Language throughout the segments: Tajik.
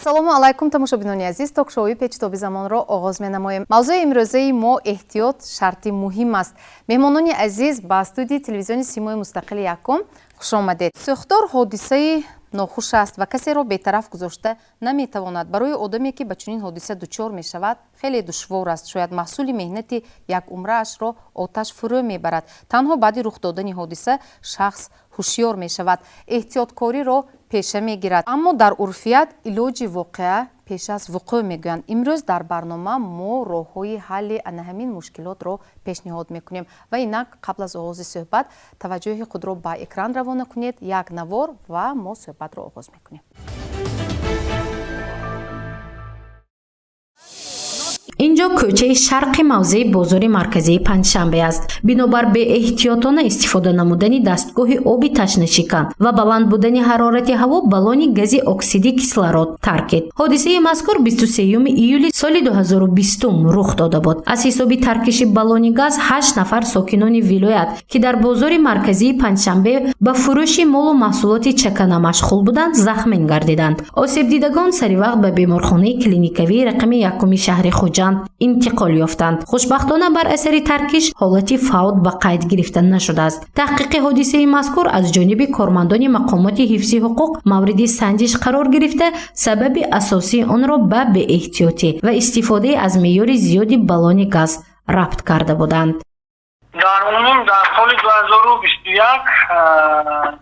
ассалому алайкум тамошобинони азиз, ток-шоуи печтоби замонро оғоз менамоем. мавзӯи имрӯзаи мо эҳтиёт шарти муҳим аст. меҳмонони азиз ба студияи телевизиони симои мустақили якум хушомадед. сӯхтор ҳодисаи нохуш аст ва касеро бетараф гузошта наметавонад. барои одаме ки ба чунин ҳодиса дучор мешавад хеле душвор аст. шояд маҳсули меҳнати як умраашро оташ фурӯ мебарад. танҳо баъди рух додани ҳодиса шахс ҳушёр мешавад, эҳтиёткориро пеша мегирад. аммо дар урфият илоҷи воқеа пеш аз вуқӯъ мегӯянд. имрӯз дар барнома мо роҳҳои ҳалли ана ҳамин мушкилотро пешниҳод мекунем. ва инак қабл аз оғози суҳбат таваҷҷӯҳи худро ба экран равона кунед. як навор ва мо суҳбатро оғоз мекунем. инҷо кӯчаи шарқи мавзеи бозори марказии панҷшанбе аст. бинобар беэҳтиётона истифода намудани дастгоҳи оби ташнашикан ва баланд будани ҳарорати ҳаво баллони гази оксиди кислород таркид. ҳодисаи мазкур 23 июли соли 2020 рух дода буд. аз ҳисоби таркиши баллони газ 8 нафар сокинони вилоят ки дар бозори марказии панҷшанбе ба фурӯши молу маҳсулоти чакана машғул буданд захмин гардиданд. осебдидагон саривақт ба беморхонаи клиникавии рақами якуми шаҳри хуҷанд интиқол ёфтанд. хушбахтона бар асари таркиш ҳолати фавт ба қайд гирифта нашудааст. таҳқиқи ҳодисаи мазкур аз ҷониби кормандони мақомоти ҳифзи ҳуқуқ мавриди санҷиш қарор гирифта, сабаби асосии онро ба беэҳтиётӣ ва истифодаи аз меъёри зиёди баллони газ рабт карда буданд. дар умум дар соли 2021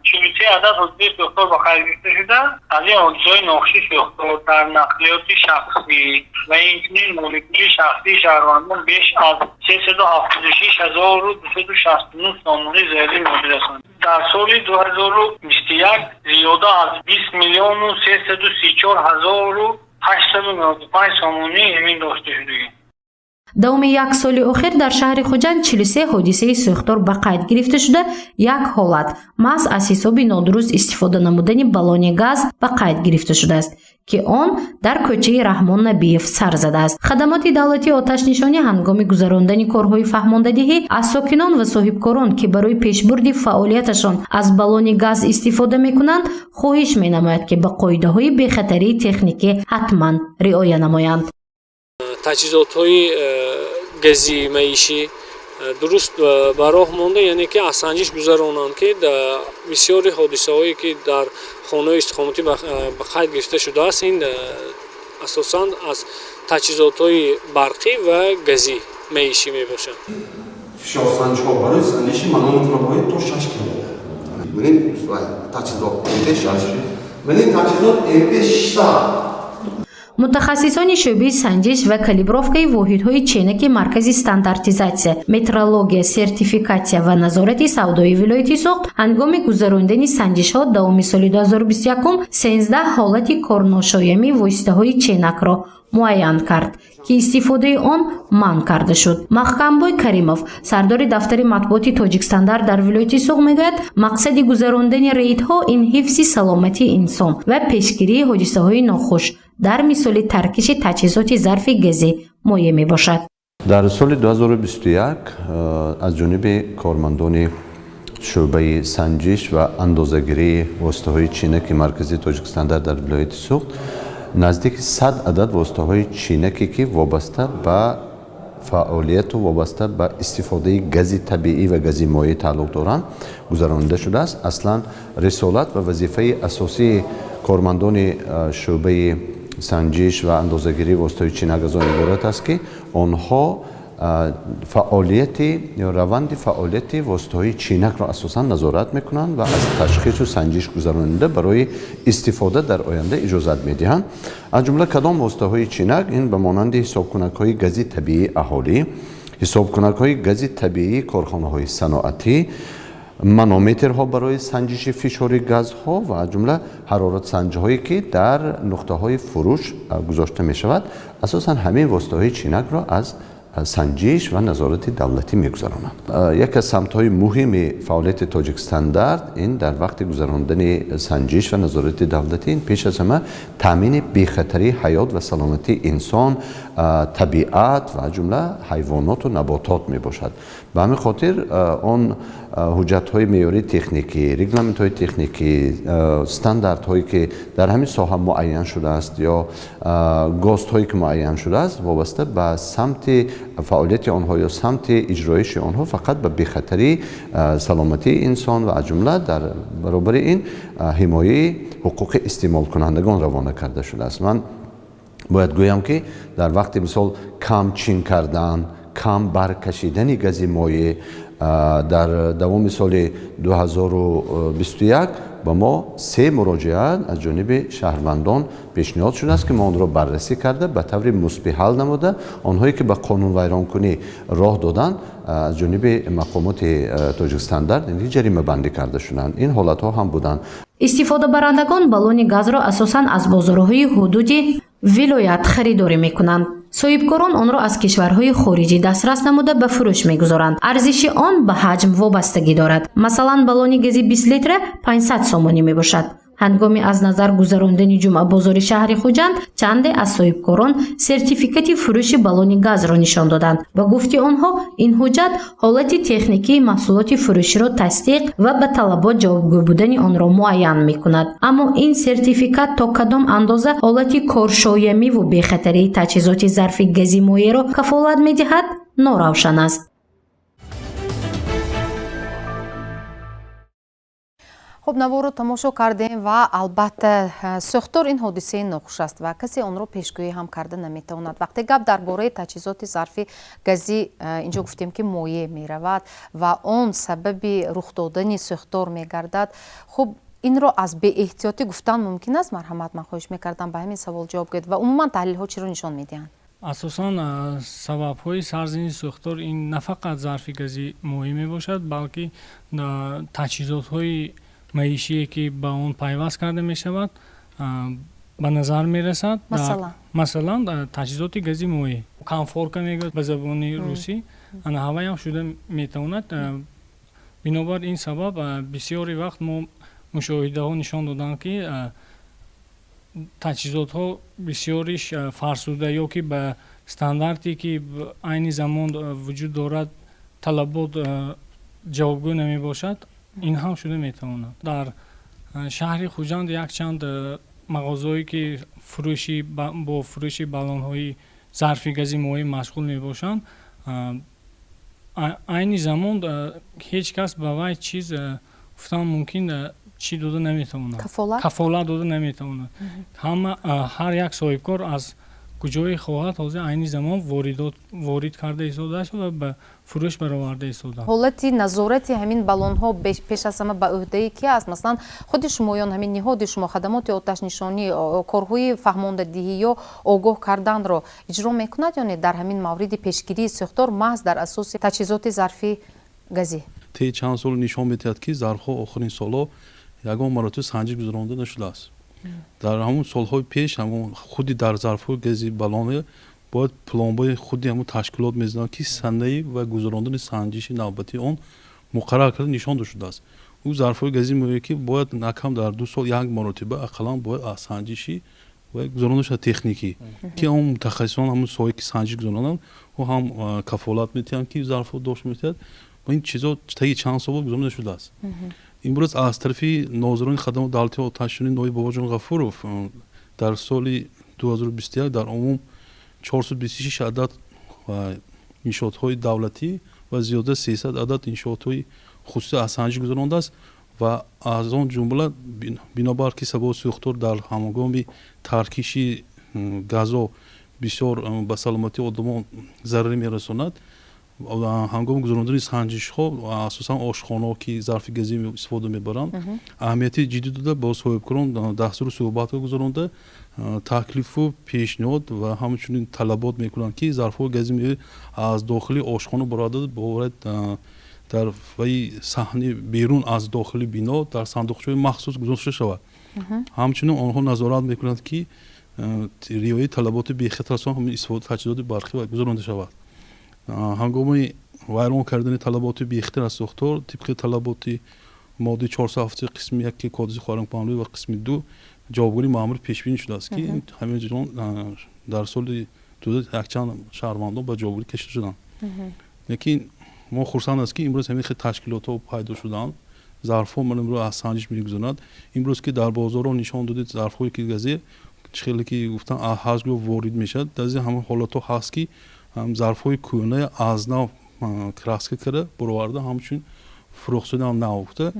43 адад ҳодисаи сӯхтор ба қайд гирифта шуда, аз ин ҳодисаҳои нохуши сӯхтор дар нақлиёти шахсӣ ва инчунин моликули шахсии шаҳрвандон беш аз 376269 сомонӣ заҳри мавҷуд ҳастанд. дар соли 2021 зиёда аз 20 миллиону 334 ҳазору 895 сомонӣ эмин дошта шудагӣ. давоми як соли охир дар шаҳри хуҷанд 43 ҳодисаи сӯхтор ба қайд гирифта шуда, як ҳолат маҳз аз ҳисоби нодуруст истифода намудани баллони газ ба қайд гирифта шудааст ки он дар кӯчаи Раҳмон Набиев сар задааст. хадамоти давлатии оташнишонӣ ҳангоми гузарондани корҳои фаҳмондадиҳӣ аз сокинон ва соҳибкорон ки барои пешбурди фаъолияташон аз баллони газ истифода мекунанд хоҳиш менамояд ки ба қоидаҳои бехатарии техникӣ ҳатман риоя намоянд. таҷҳизотҳои гази маишӣ дуруст ба роҳ монда, яъне ки аз санҷиш гузаронанд ки бисёри ҳодисаҳое ки дар хонаҳои истиқоматӣ ба қайд гирифта шудааст, ин асосан аз таҷҳизотҳои барқӣ ва газӣ маишӣ мебошад. фишорсанҷҳо барои санҷиши манометро бояд то 6 км. Менин таҷҳизот мутахассисони шӯъбаи санҷиш ва калибровкаи воҳидҳои ченаки маркази стандартизатсия, метрология, сертификатсия ва назорати савдои вилояти Суғд ҳангоми гузарондани санҷишҳо давоми соли 2021 13 ҳолати корношоямии воситаҳои ченакро муайян кард ки истифодаи он манъ карда шуд. Маҳкамбой Каримов, сардори дафтари матбуоти Тоҷикстандар дар вилояти Суғд мегӯяд, мақсади гузарондани рейдҳо ин ҳифзи саломатии инсон ва пешгирии ҳодисаҳои нохуш дар мисоли таркиши таҷҳизоти зарфи газӣ моеъ мебошад. дар соли 2021 аз ҷониби кормандони шӯъбаи санҷиш ва андозагирии воситаҳои чинаки марказии Тоҷикстандар дар вилояти Суғд наздики 100 адад воситаҳои чинаке ки вобаста ба фаъолияту вобаста ба истифодаи гази табиӣ ва гази моеъ тааллуқ доранд гузаронида шудааст. аслан рисолат ва вазифаи асосии кормандони шӯъбаи санҷиш ва андозагирии воситаҳои чинак аз он иборат аст ки онҳо фаъолияти ё раванди фаъолияти воситаҳои чинакро асосан назорат мекунанд ва аз ташхису санҷиш гузаронида барои истифода дар оянда иҷозат медиҳанд. аз ҷумла кадом воситаҳои чинак ин ба монанди ҳисобкунакҳои гази табиии аҳолӣ, ҳисобкунакҳои гази табиии корхонаҳои саноатӣ, манометрҳо барои санҷиши фишори газҳо ва аз ҷумла ҳароратсанҷҳое ки дар нуқтаҳои фурӯш гузошта мешавад, асосан ҳамин воситаҳои чинакро аз санҷиш ва назорати давлатӣ мегузаронанд. Яке аз самтҳои муҳими фаъолияти Тоҷикстандард ин дар вақти гузарондани санҷиш ва назорати давлатӣ ин пеш аз ҳама таъмини бехатарии ҳаёт ва саломатии инсон, табиат ва ҷумла ҳайвоноту наботот мебошад. ба ҳамин хотир он ҳуҷҷатҳои меъёрии техникӣ, регламентҳои техникӣ, стандартҳое ки дар ҳамин соҳа муайян шудааст ё гостҳое ки муайян шудааст вобаста ба самти фаъолияти онҳо ё самти иҷроиши онҳо фақат ба бехатарии саломатии инсон ва аз ҷумла дар баробари ин ҳимояи ҳуқуқи истеъмолкунандагон равона карда шудааст. Ман бояд гӯям ки дар вақти мисол кам чин кардан, кам баркашидани гази моеъ дар давоми соли 2021 ба мо 3 муроҷиат аз ҷониби шаҳрвандон пешниҳод шудааст ки мо онро баррасӣ карда ба таври мусбӣ ҳал намуда онҳое ки ба қонунвайронкунӣ роҳ доданд аз ҷониби мақомоти Тоҷикистан дар ҷаримабандӣ карда шуданд. Ин ҳолатҳо ҳам буданд. истифодабарандагон баллони газро асосан аз бозорҳои ҳудуди вилоят харидорӣ мекунанд. соҳибкорон онро аз кишварҳои хориҷӣ дастрас намуда ба фурӯш мегузоранд. арзиши он ба ҳаҷм вобастагӣ дорад. масалан баллони гази 20 литра 500 сомонӣ мебошад. ҳангоми аз назар гузарондани ҷумъабозори шаҳри хуҷанд чанде аз соҳибкорон сертификати фурӯши баллони газро нишон доданд. ба гуфти онҳо ин ҳуҷҷат ҳолати техникии маҳсулоти фурӯширо тасдиқ ва ба талабот ҷавобгӯ будани онро муайян мекунад. аммо ин сертификат то кадом андоза ҳолати коршоямиву бехатарии таҷҳизоти зарфи гази моеъро кафолат медиҳад норавшан аст. хуб, наворо тамошо кардем ва албатта сӯхтор ин ҳодисаи нохуш аст ва касе онро пешгӯӣ ҳам карда наметавонад. вақте гап дар бораи таҷҳизоти зарфи гази инҷо гуфтем ки моеъ меравад ва он сабаби рух додани сӯхтор мегардад, хуб инро аз беэҳтиётӣ гуфтан мумкин аст? марҳамат, ман хоҳиш мекардам ба ҳамин савол ҷавоб гӯед ва умуман таҳлилҳо чиро нишон медиҳанд? асосан сабабҳои сарзини сӯхтор ин на фақат зарфи гази моеъ мебошад, балки таҷҳизотҳои маишие ки ба он пайваст карда мешавад ба назар мерасад. масалан таҷҳизоти гази моеъ камфорка мегӯяд ба забони русӣ, ана ҳаваям шуда метавонад. бинобар ин сабаб бисёри вақт мо мушоҳидаҳо нишон доданд ки таҷҳизотҳо бисёриш фарсуда ё ки ба стандарте ки айни замон вуҷуд дорад талабот ҷавобгӯ намебошад. ин ҳам шуда метавонад. дар шаҳри хуҷанд якчанд мағозое ки бо фурӯши баллонҳои зарфи гази моеъ машғул мебошанд, айни замон ҳеҷ кас ба вай чиз гуфтан мумкин чӣ дода наметавонад, кафолат дода наметавонад. ҳар як соҳибкор аз куҷое хоҳад ҳозир айни замон ворид карда истодааш ва ба фурӯш бароварда истода. ҳолати назорати ҳамин баллонҳо пеш аз ҳама ба ӯҳдаи ки аст? Масалан худи шумоён, ҳамин ниҳоди шумо, хадамоти оташнишонӣ, корҳои фаҳмондадиҳӣ ё огоҳ карданро иҷро мекунад ё не дар ҳамин мавриди пешгирии сӯхтор маҳз дар асоси таҷҳизоти зарфи газӣ? те чанд сол нишон медиҳад ки зарфҳо охирин солҳо ягон маротиба санҷиш гузаронда нашудааст. дар ҳамун солҳои пеш худи дар зарфҳои гази баллоне бояд плонбои худи ҳамун ташкилот мезанад ки санаи ва гузарондани санҷиши навбати он муқаррар карда нишон дода шудааст. ӯ зарфҳои гази моеъ ки бояд накам дар 2 сол як маротиба ақаллан бояд аз санҷиши ва гузарондашуда техникӣ ки он мутахассисон ҳамун соҳае ки санҷиш гузаронанд ӯ ҳам кафолат медиҳанд ки зарфҳо дошт метавонад. ин чизо таи чанд сол гузаронда шудааст. имрӯз аз тарафи нозирони хадамоти давлатии оташнишонӣ ноиб Бобоҷон Ғафуров дар соли 2021 дар умум 426 адад иншоотҳои давлатӣ ва зиёда 300 адад иншоотҳои хусусӣ аз санҷиш гузарондааст ва аз он ҷумла бинобар ки сабаби сӯхтор дар ҳангоми таркиши газо бисёр ба саломатии одамон зараре мерасонад. ҳангоми гузарондани санҷишҳо асосан ошхонаҳо ки зарфи газӣ истифода мебаранд аҳамияти ҷиддӣ дода бо соҳибкорон дастури суҳбатҳо гузаронда таклифу пешниҳод ва ҳамчунин талабот мекунанд ки зарфҳои газӣ аз дохили ошхона барода боварад дар ваи саҳни берун аз дохили бино дар сандуқчаҳои махсус гузошта шавад. ҳамчунин онҳо назорат мекунанд ки риояи талаботи бехатаррасон ҳамин истифодаи таҷҳизоти барқӣ гузаронда шавад. ҳангоми вайрон кардани талаботи бехатар аз сӯхтор тибқи талаботи моддаи 470 қисми 1 кодиси Хоранпанлӯӣ ва қисми 2 ҷавобгӯрии маъмур пешбинӣ шудааст ки ҳамин ҷон дар соли 2000 якчанд шаҳрвандон ба ҷавобгӯрӣ кашида шуданд. лекин мо хурсанд аст ки имрӯз ҳамин хел ташкилотҳо пайдо шуданд зарфҳо ман имрӯз аз санҷиш мегузаранд имрӯз ки дар бозорҳо нишон додед зарфҳое ки газе чӣ хеле ки гуфтан ҳазго ворид мешавад дази ҳамин ҳолатҳо ҳаст ки зарфҳои кӯҳна аз нав краска карда бароварда ҳамчун фурӯхшуда наофта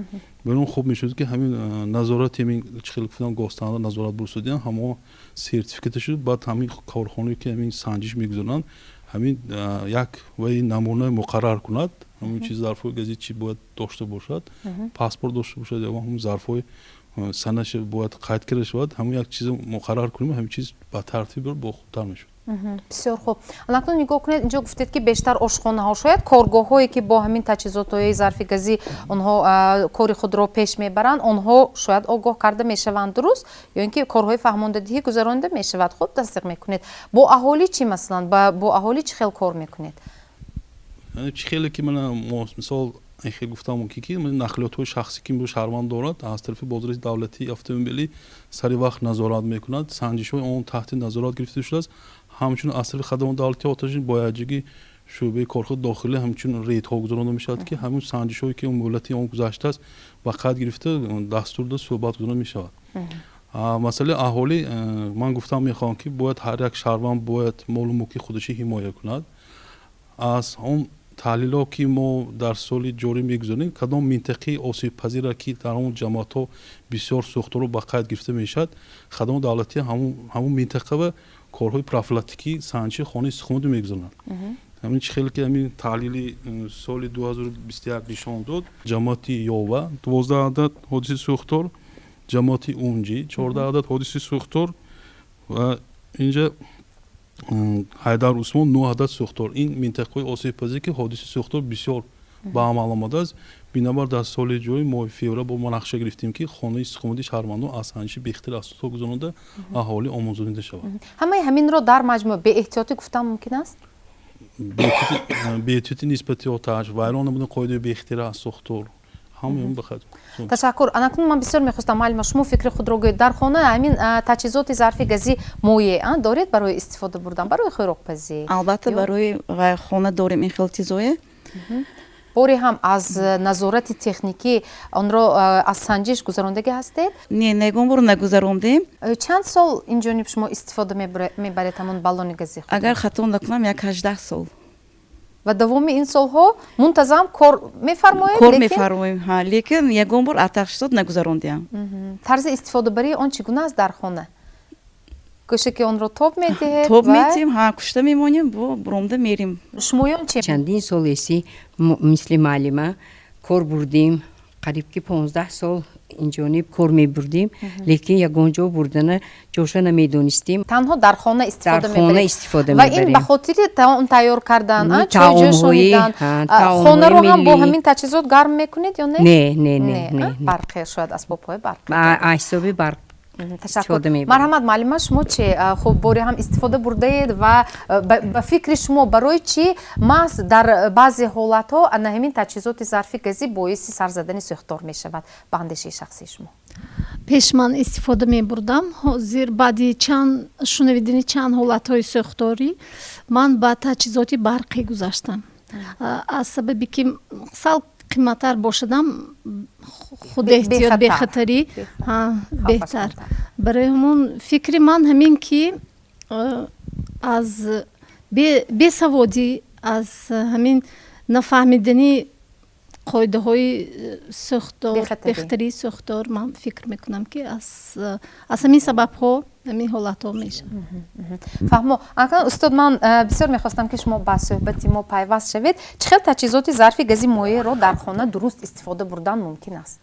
барон хуб мешуд ки ҳамин назорати ҳамин чӣ хеле гуфтан гостанда назорат бурсудиан ҳамо сертификата шуд баъд ҳамин корхонаое ки ҳамин санҷиш мегузаранд ҳамин як ваи намунаи муқаррар кунад ҳамин чиз зарфҳои гази чӣ бояд дошта бошад паспорт дошта бошад ё ҳамин зарфҳои санаша бояд қайд карда шавад ҳамин як чиз муқаррар кунем ҳамин чиз ба тартиб бохубтар мешуд. бисёр хуб. Анакун нигоҳ кунед инҷо гуфтед ки бештар ошхонаҳо шояд коргоҳҳое ки бо ҳамин таҷҳизотҳои зарфи газӣ онҳо кори худро пеш мебаранд онҳо шояд огоҳ карда мешаванд дуруст ё ин ки корҳои фаҳмондадиҳӣ гузаронида мешавад. Хуб тасдиқ мекунед. Бо аҳолӣ чӣ масалан бо аҳолӣ чӣ хел кор мекунед? чӣ хеле ки ман мисол хел гуфтам мумкин ки нақлиётҳои шахсӣ ки шаҳрванд дорад аз тарафи бозори давлатии автомобилӣ сари вақт назорат мекунад санҷишҳои он таҳти назорат гирифта шудааст ҳамчун аз тарафи хадамоти давлатии оташин бояҷиги шӯъбаи корхонаи дохилӣ ҳамчун рейдҳо гузаронида мешавад ки ҳамин санҷишҳое ки муҳлати он гузаштааст ба қайд гирифта дастур дод суҳбат гузаронида мешавад. масъалаи аҳолӣ ман гуфтам мехоҳам ки бояд ҳар як шаҳрванд бояд молу мулки худаши ҳимоя кунад аз он таҳлилҳо ки мо дар соли ҷорӣ мегузарем кадом минтақаи осибпазира ки дар он ҷамоатҳо бисёр сӯхторо ба қайд гирифта мешавад хадамоти давлатӣ ҳамон минтақава корҳои профилактикии санҷиши хонаи сухматӣ мегузаронад. ҳамин чӣ хеле ки ҳамин таҳлили соли 2021 нишон дод ҷамоати ёва 12 адад ҳодиси сӯхтор ҷамоати унҷи 14 адад ҳодиси сӯхтор ва инҷа ҳайдар усмон 9 адад сӯхтор ин минтақаҳои осибпазир ки ҳодиси сӯхтор бисёр ба амал омадааст бинобар дар соли ҷои моҳи феврал бо мо нақша гирифтем ки хонаи сухматии шаҳрвандон аз санҷиши бехатари асосҳо гузаронида аҳолӣ омӯзонида шавад. ҳамаи ҳаминро дар маҷмӯъ беэҳтиётӣ гуфтан мумкин аст? беэҳтиёти нисбати оташ вайрон намудани қоидаи бехатари аз сӯхтор ҳамаён бахад. Ташаккур. Анакун ман бисёр мехостам маълима шумо фикри худро гӯед дар хона ҳамин таҷҳизоти зарфи газӣ моеъ доред барои истифода бурдан барои хӯрокпазӣ? албатта барои хона дорем ин хел чизое. боре ҳам аз назорати техникӣ онро аз санҷиш гузарондагӣ ҳастед? Не ягон бор нагузарондем. чанд сол инҷониб шумо истифода мебаред ҳамон баллони гази? агар хато накунам як 18 сол. ва давоми ин солҳо мунтазам кор мефармоед? кор мефармоем лекин ягон бор атахшисот нагузарондем. тарзи истифодабарии он чӣ гуна аст дар хона? кӯшаки онро тоб медиҳед? тоб медиҳем кушта мемонем буромда мерим. шумоён чӣ? чандин солеси мисли маълима кор бурдем қариб ки 15 сол инҷониб кор мебурдем лекин ягон ҷо бурдана ҷоша намедонистем. танҳо дар хона истифода мебарем ва ин ба хотири таом тайёр кардан чойҷӯшонидан хонаро ҳам бо ҳамин таҷҳизот гарм мекунед ё не? барқе шояд асбобҳои барқ ҳисоби барқ. марҳамат маълима шумо чӣ хуб боре ҳам истифода бурдаед ва ба фикри шумо барои чӣ маҳз дар баъзе ҳолатҳо ана ҳамин таҷҳизоти зарфи газӣ боиси сарзадани сӯхтор мешавад ба андешаи шахсии шумо? пеш ман истифода мебурдам ҳозир баъди шунавидани чанд ҳолатҳои сӯхторӣ ман ба таҷҳизоти барқӣ гузаштам аз сабаби ки сал қиматтар бошадам худэҳтиёт бехатарӣ беҳтар. барои ҳамон фикри ман ҳамин ки аз бесаводӣ аз ҳамин нафаҳмидани қоидаҳои сӯхтор бехатарии сӯхтор ман фикр мекунам ки аз ҳамин сабабҳо ҳамин ҳолатҳо мешавад. фаҳмо устод ман бисёр мехостам ки шумо ба суҳбати мо пайваст шавед. чӣ хел таҷҳизоти зарфи гази моеъро дар хона дуруст истифода бурдан мумкин аст?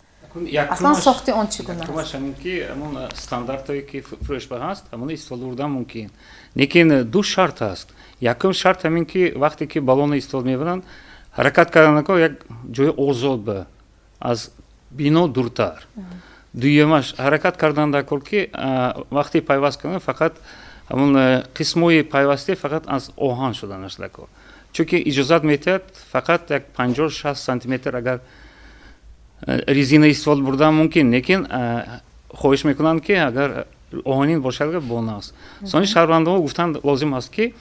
аслан сохти он чӣ гуна аст? ҳамин ки ҳамон стандартҳое ки фурӯшба ҳаст ҳамон истифода бурдан мумкин. лекин ду шарт аст. якум шарт ҳамин ки вақте ки баллонро истифода мебаранд ҳаракат карданакор як ҷои озод ба аз бино дуртар. дуюмаш ҳаракат карданакор ки вақти пайваст кунем фақат ҳамон қисмои пайвасти фақат аз оҳан шуданаш дакор. чунки иҷозат метиҳад фақат як 50-60 сантиметр агар резина истифода бурдан мумкин. лекин хоҳиш мекунанд ки агар оҳанин бошад бона аст. сони шаҳрвандоҳо гуфтан лозим аст ки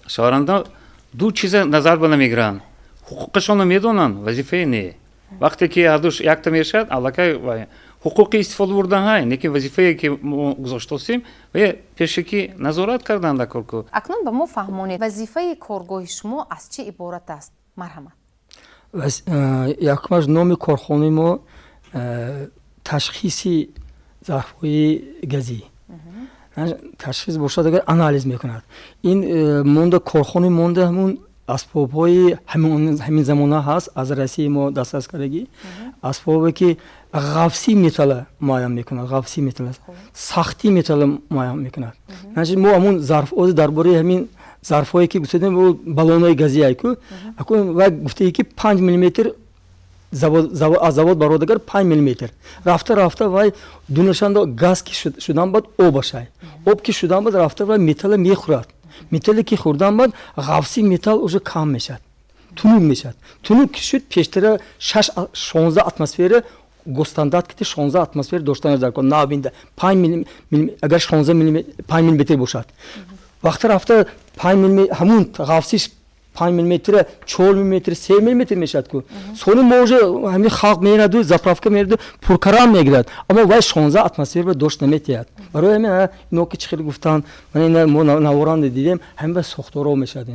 шаҳрвандон ду чиза назар ба намегиранд. ҳуқуқашонро медонанд вазифае не вақте ки ҳардуш якта мешавад аллакай ҳуқуқи истифода бурдан ҳай лекин вазифае ки мо гузоштосем ва пеше ки назорат кардан дар коргоҳ. акнун ба мо фаҳмонед вазифаи коргоҳи шумо аз чӣ иборат аст? марҳамат. якумаш номи корхонаи мо ташхиси зарфҳои газӣ ташхис бошад агар анализ мекунад ин монда корхонаи монда ҳамун асбобҳои ҳамин замона ҳаст аз россияи мо дастраскардагӣ асбобе ки ғафси металла муайян мекунад ғафси металла сахти металла муайян мекунад мо ҳамун зарфҳои дар бораи ҳамин зарфҳое ки гуфтедем баллонҳои газиайку ва гуфтае ки 5 миллиметр аз завод бародагар 5 миллиметр рафта рафта вай дунашанда газ ки шудан бад об бошад об ки шудан бад рафта вай металла мехӯрад металле ки хӯрдан бад ғафси металл уже кам мешад тунук мешад тунук ки шуд пештара 16 атмосфера гостандарт ки 16 атмосфера доштанаш дар кор навбинда 5 мм агар 16 мм 5 мм бошад вақте рафта 5 мм ҳамун ғафсиш 5 мм 4 мм 3 мм мешад ку соли мо уже ҳамин халқ мераду заправка мераду пуркарам мегирад аммо вай 16 атмосфера дошт наметиҳад барои ҳамин ино ки чӣ хел гуфтанд ман мо наворанда дидем ҳамин ба сохторо мешад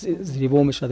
зириво мешад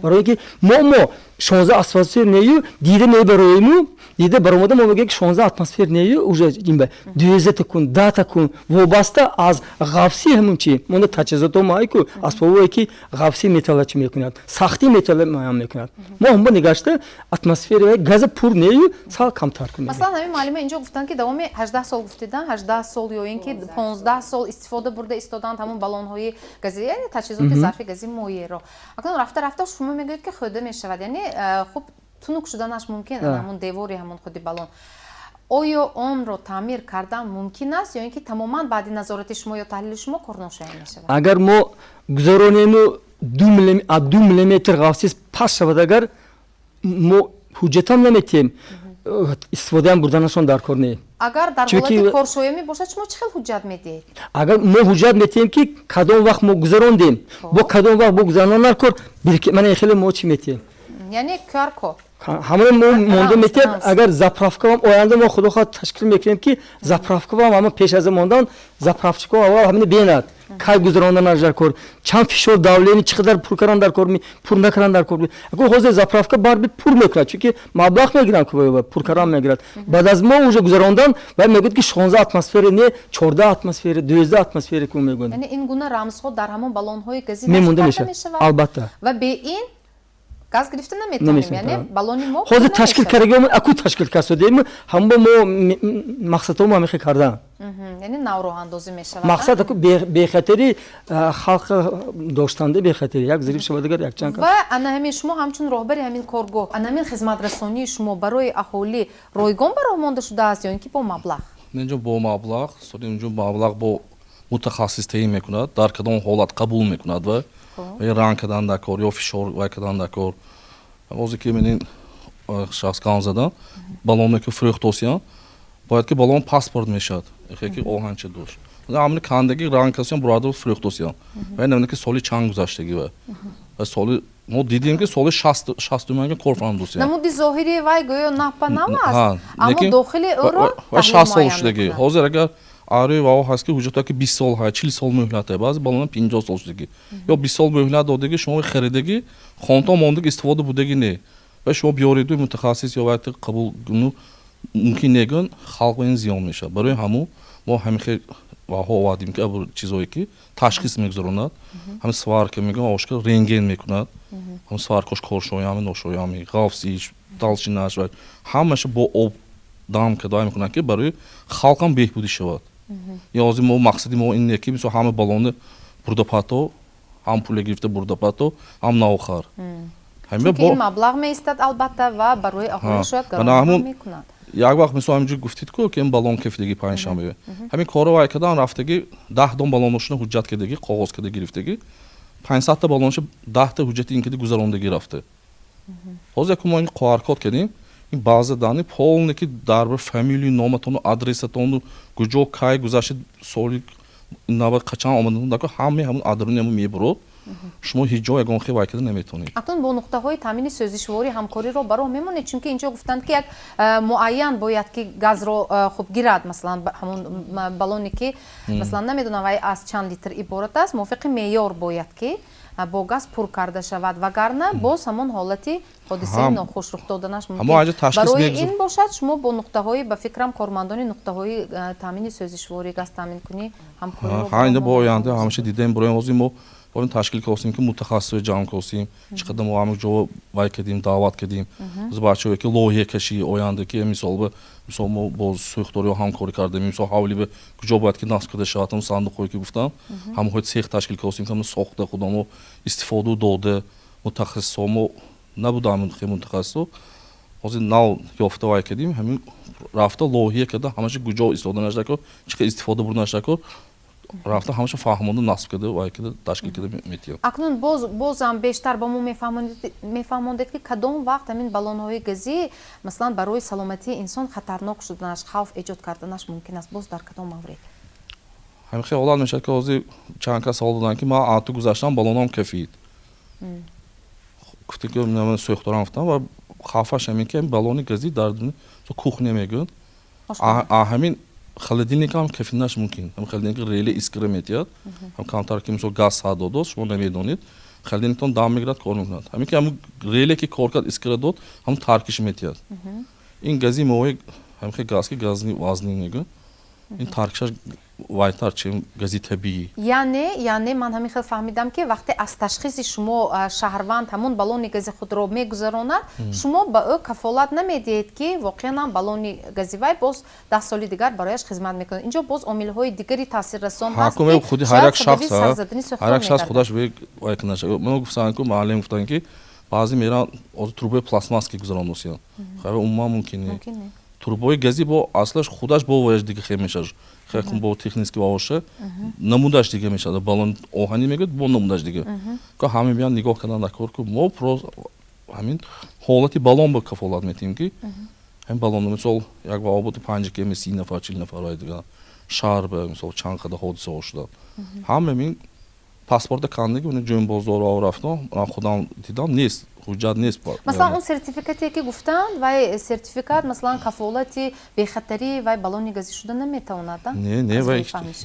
барое ки мо 16 атмосфер нею дида мебароему дида баромада мо мегӯем ки 16 атмосфер нею уже ин 12 кун 10 кун вобаста аз ғафси ҳамун чи монда таҷҳизото майку асбобое ки ғафси металла чи мекунад сахти металла муайян мекунад мо ҳамба нигашта атмосфера газа пур нею сал камтар кунем. Масалан ҳамин муаллима инҷо гуфтанд ки давоми 18 сол гуфтидан 18 сол ё ин ки 15 сол истифода бурда истоданд ҳамун баллонҳои газӣ яъне таҷҳизоти зарфи газӣ моеъро акнун рафта рафта шумо мегӯед ки хӯрда мешавад яъне хуб тунук шуданаш мумкин ҳамун девори ҳамун худи баллон оё онро таъмир кардан мумкин аст ё ин ки тамоман баъди назорати шумо ё таҳлили шумо корношоя мешавад? агар мо гузаронему 2 миллиметр ғафсис паст шавад агар мо ҳуҷҷатам наметиҳем истифодаам бурданашон дар кор не агар дар ҳолати коршоя мебошад шумо чӣ хел ҳуҷҷат медиҳед? агар мо ҳуҷҷат метиҳем ки кадом вақт мо гузарондем бо кадом вақт бо гузарондан кор ман хеле мо чӣ метиҳем яъне QR-код ҳамаи мо монда метиҳем агар заправкавам оянда мо худохоҳ ташкил мекунем ки заправкавам ҳама пеш аз мондан заправчико аввал ҳамин бинад кай гузаронданаш дар кор чанд фишор давлени чӣ қадар пур кардан дар кор пур накардан дар кор агар ҳозир заправка барби пур мекунад чунки маблағ мегиранд пур кардан мегирад баъд аз мо уже гузарондан вай мегӯяд ки 16 атмосфера не 14 атмосфера 12 атмосфера ку мегӯяд яъне ин гуна рамзҳо дар ҳамон баллонҳои газӣ мемонда мешавад албатта ва бе ин газ гирифта наметавонем яъне баллони мо ҳозир ташкил кардаем аку ташкил кардем ҳама мо мақсадҳомо ҳамихе кардан яъне навроҳандозӣ мешавад мақсад аку бехатари халқ доштанда бехатари як зириф шавад агар якчанд ва ана ҳамин шумо ҳамчун роҳбари ҳамин коргоҳ ана ҳамин хизматрасонии шумо барои аҳолӣ ройгон бароҳ монда шудааст ё ин ки бо маблағ инҷо бо маблағ инҷо маблағ бо мутахассис таъин мекунад дар кадом ҳолат қабул мекунад ва ранг кардан дар кор ё фишор вай кардан дар кор ҳозир ки менин шахс ган задан баллоне ки фурӯхтосиян бояд ки баллон паспорт мешавад ки оҳанча дошт ҳамин кандаги ранг касиян бурада фурӯхтосиян вай намеда ки соли чанд гузаштагӣ ва соли мо дидем ки соли 60 кор фармудосиян намуди зоҳири вай гӯё напа нав аст аммо дохили ӯро ва 60 сол шудагӣ ҳозир агар арӯи вао ҳаст ки ҳуҷҷато ки 20 сол ҳай 40 сол муҳлат ҳай баъзе баллона 50 сол шудагӣ ё 20 сол муҳлат додагӣ шумо харидагӣ хонтон мондагӣ истифода будагӣ не ва шумо биёриду мутахассис ё вақти қабул гуну мумкин негӯн халқ ин зиён мешавад барои ҳамун мо ҳамихе ваҳо овардем ки абр чизое ки ташхис мегузаронад ҳамин сварка мегӯям ошкор рентген мекунад ҳамин сваркош коршоями ношоями ғафсиш далчинаш ва ҳамаша бо об дам кадай мекунад ки барои халқам беҳбудӣ шавад ҳозир мо мақсади мо ин не ки мисол ҳама баллони бурдапато ҳам пуле гирифта бурдапато ҳам наохар чунки ин маблағ меистад албатта ва барои аҳолӣ шояд гаронтар мекунад як вақт мисол ҳаминҷур гуфтед ку ки ин баллон кефидагӣ панҷшанбе ҳамин корро вай кардан рафтагӣ 10 дон баллоношона ҳуҷҷат кардагӣ қоғоз карда гирифтагӣ 500 та баллоноша 10 та ҳуҷҷати ин кади гузарондагӣ рафта ҳозир яку мо ин QR-код кардем ин баъза дани полне ки дарбораи фамилию номатону адресатону куҷо кай гузаштед соли навбат қачан омадан дако ҳамаи ҳамун адрони ҳамун мебурод شما هیچ جا یگان خیلی وای کده نمیتونید. اکنون با نقطه های تامین سازشواری همکاری رو برای میمونه چون که اینجا گفتند که یک معین باید که گاز رو خوب گیرد مثلا همون بالونی که مثلا نمیدونم وای از چند لیتر عبارت است موافق معیار باید که با گاز پر کرده شود وگرنه باز همون حالتی حادثه ناخوش رخ دادنش ممکن برای این باشد شما با نقطه های به فکرم کارمندان نقطه های تامین سازشواری گاز تامین کنی همکاری رو ها اینجا با آینده همیشه دیدیم برای موضوع ما باید تشکیل کنیم که متخصص جمع کنیم چقدر ما هم جو وای کردیم دعوت کردیم از بچه‌ای که لوحه کشی آینده که مثلا ما با سوختاری همکاری کردیم مثلا حوالی به کجا باید که نصب کده شاتم صندوقی که گفتم هم خود سیخ تشکیل کنیم که ساخته خودمو استفاده داده متخصصامو نبودم خیلی متخصص از ناو یافته وای کردیم همین رفته لوحه کده همش کجا استفاده نشده چه استفاده برد نشده رفته همش فهمونده نصب کرده و که تشکیل کرده میتیه. اکنون بازم بیشتر با ما میفهموندید که کدام وقت همین بالون‌های گازی مثلا برای سلامتی انسان خطرناک شدنش خوف ایجاد کردنش ممکن است باز در کدام مورد؟ همین خیلی اولاد میشه که از چند سال دادن که ما آتو گذاشتم بالونام کفید. گفتی که من سوختارم رفتم و خوفش همین که بالون گازی در دنیا تو کوخنه میگن. همین خالدینی هم کفینش ممکن. هم خالدینی ریلی اسکره میتیاد. هم کانتر که مثلا گاز ساعت داد شما نمیدونید. خالدینی تون دام میگرد کار میکند. همین که هم ریلی که کار کرد اسکره داد هم ترکش میتیاد. این گازی موی هم که گاز که گازنی وزنی میگن. این ترکش وایتر چه گازی طبیعی. یعنی من همین خیلی فهمیدم که وقتی از تشخیص شما شهروند همون بالون گازی خود رو میگذراند شما با او کفالت نمیدید که واقعا بالون گازی وای باز 10 سال دیگر برایش خدمت میکنه. اینجا باز عامل‌های دیگری تاثیررسان هست که خودی هر یک شخص خودش به وای کنه. من گفتم که معلم گفتن که بعضی میرن از تروبه پلاستماس گذرانوسیان. خب اون ممکنه. تروبای گازی با اصلش خودش با وایش دیگه خیلی میشه. خیلی با تکنیکی باشه نمودش دیگه میشه. بالون آهنی میگه با نمودش دیگه. که همه بیان نگاه کردن دکور که ما پروز همین حالتی بالون با کفالت میتیم که هم بالون مثلا یک وابط 5 کیلو 30 نفر 40 نفر رای دیگه شهر به مثلا چند خدا حادثه شده. همه این پاسپورت کاندگی اون جون بازار آور رفتم خودم دیدم نیست. حجت نیست. مثلا اون سرتیفیکاتی که گفتن و سرتیفیکات مثلا کفالتی به خطری و بالون گازی شده نمیتواند. نه و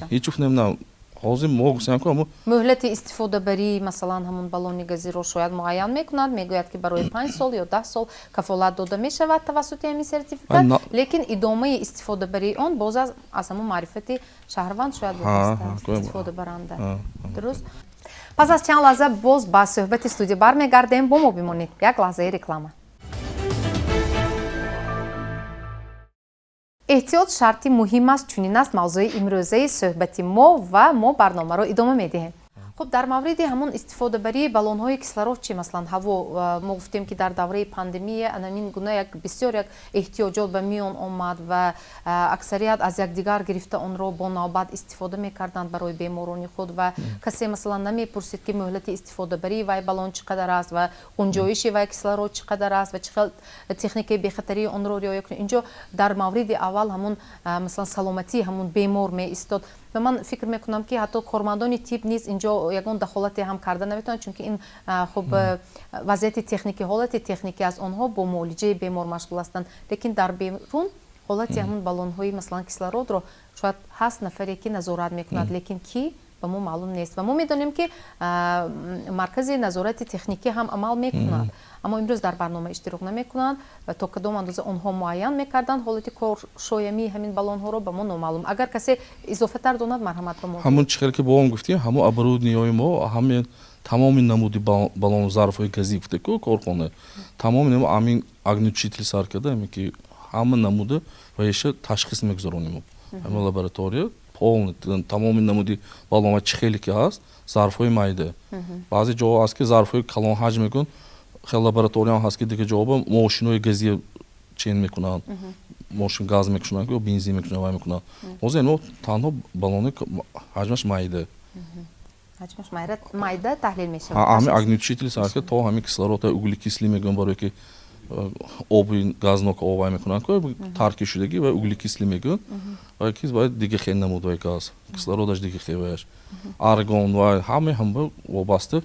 هیچ وقت نمیدونم. حاضر ما گفتم که مهلت استفاده بری مثلا همون بالون گازی رو شاید معین میکنند میگوید که برای 5 سال یا 10 سال کفالت داده میشود توسط همین سرتیفیکات لیکن ادامه استفاده بری اون باز از همون معرفت شهروند شاید بفرستند استفاده برنده. درست؟ پس از چند لحظه باز با صحبت استودیو برمیگردیم با ما بمونید. یک لحظه رکلامه. احتیاط شرطی مهم است چنین است موضوع امروزه صحبت ما و ما برنامه رو ادامه میدیم. خب در مورد همون استفاده بری بالون های کیسلارود چی مثلا هوا ما گفتیم که در دوره پاندمی همین گونه یک بسیار یک احتیاجات به میون آمد و اکثریت از یکدیگر گرفته اون رو با نوبت استفاده میکردند برای بیماران خود و کسی مثلا نمیپرسید که مهلت استفاده بری و بالون چقدر است و گنجایش و کیسلارود چقدر است و چقدر تکنیک بی خطری اون رو رعایت کنید. اینجا در مورد اول همون مثلا سلامتی همون بیمار می استاد و من فکر میکنم که حتی کارمندان تیپ نیز اینجا یگان دخالت هم کرده نمیتونن چون که این خب وضعیت تکنیکی حالت تکنیکی از آنها با معالجه بیمار مشغول هستند لیکن در بیرون حالت همون بالون های مثلا کیسلارود رو شاید هست نفری که نظارت میکند لیکن کی به ما معلوم نیست و ما میدونیم که مرکز نظارت تکنیکی هم عمل میکند اما امروز در برنامه اشتراک نمیکنند و تا کدام اندازه آنها معین میکردن حالت کارشویمی همین بالون ها رو به ما نامعلوم. اگر کسی اضافه تر داند مرحمت به ما. همون چیزی که با هم گفتیم همون ابرودنیای ما همین تمام نمودی بالون ظرفای گازی گفته که کارخانه تمام همین اگنیچیتل سر کرده می که همه نموده و ایشه تشخیص میگذارونیم همین لابراتوری تمام نمودی بالون چخیلی که هست ظرفای مایده بعضی جاها هست که ظرفای کلان حجم میکن خیلی لابراتوری هست که دیگه جواب ماشینای گازی چین میکنن ماشین گاز میکشونن که بنزین میکشونن و میکنن از اینو تنها بالون حجمش مایده حجمش مایده تحلیل میشه همین اگنیچیتل سر که تا همین کیسلارود اوگلیکیسلی میگن برای که оби газнок овай мекунанд ки таркишудагӣ ва углекислӣ мегӯянд ва ки бояд дига хел намуд вай газ кислородаш дига хеваяш аргон ва ҳама вобаста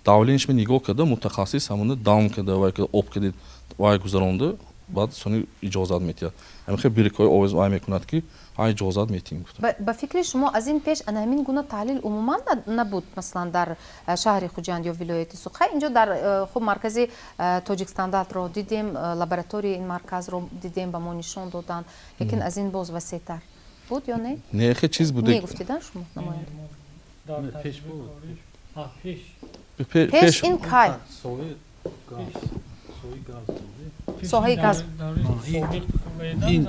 давленияш ме нигоҳ карда мутахассис ҳамона даун карда вай об карда вай гузаронда баъд сони иҷозат метиҳад ҳамин хел бирикҳои овоз вай мекунад ки иҷозат метиҳем. ба фикри шумо аз ин пеш ана ҳамин гуна таҳлил умуман набуд масалан дар шаҳри хуҷанд ё вилояти суқай инҷо дар хуб маркази тоҷикстандатро дидем лабораторияи ин марказро дидем ба мо нишон доданд лекин аз ин боз васеътар буд ё не? Не хе чиз буде. Мегуфтидан шумо намоянда? Пеш ин кай? соҳаи газ ин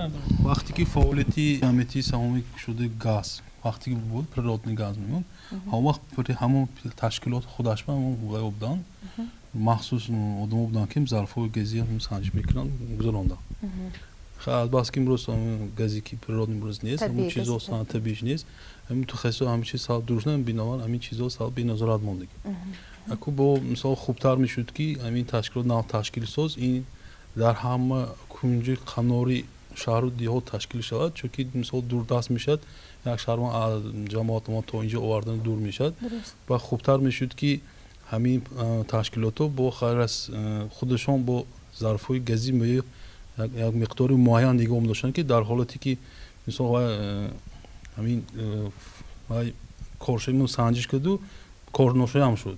вақте ки фаъолияти ҷамъиятии саҳомӣ шуда газ вақте ки буд природный газ мемонд ҳамон вақт ҳамон ташкилоти худаш ҳамон ҳуқуқи буданд махсус одамон буданд ки зарфҳои гази санҷиш мекунанд гузаронданд албаста ки имрӯз гази ки природный имрӯз нест ҳамон чизо табииш нест ҳамин мутахассисо ҳамин чиз сабаб дуруст намекунанд бинобар ҳамин чизо сабаб беназорат мондагӣ аку бо мисол хубтар мешуд ки ҳамин ташкилот нав ташкилсоз ин дар ҳама кунҷи қанори шаҳру диҳот ташкил шавад чунки мисол дурдаст мешавад як шаҳрван ҷамоатмон то инҷо овардан дур мешавад ва хубтар мешуд ки ҳамин ташкилотҳо бо хайр аз худашон бо зарфҳои газӣ як миқдори муайян нигоҳ медоштанд ки дар ҳолате ки мисол ҳамин коршавӣ санҷиш карду корношоям шуд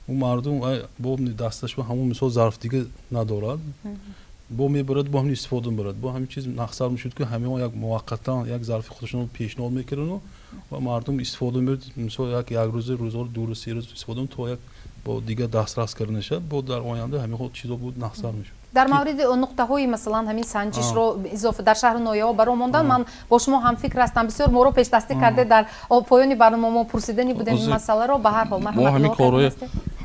ӯ мардум бо дасташ ҳамон мисол зарф дига надорад бо мебарад бо ҳамин истифода мебарад бо ҳамин чиз нақсар мешуд ки ҳамеон як муваққатан як зарфи худашон пешниҳод мекардану ва мардум истифода мебард мисол як рӯза рӯзҳо ду се рӯз истифода то як бо дига дастрас карда нешавад бо дар оянда ҳамин чизо буд нақсар мешуд дар мавриди нуқтаҳои масалан ҳамин санҷишро изофа дар шаҳру ноҳияҳо баро мондан ман бо шумо ҳамфикр ҳастам бисёр моро пешдастӣ карде дар поёни барнома мо пурсидани будем ин масъаларо ба ҳар ҳол мо ҳамин корҳои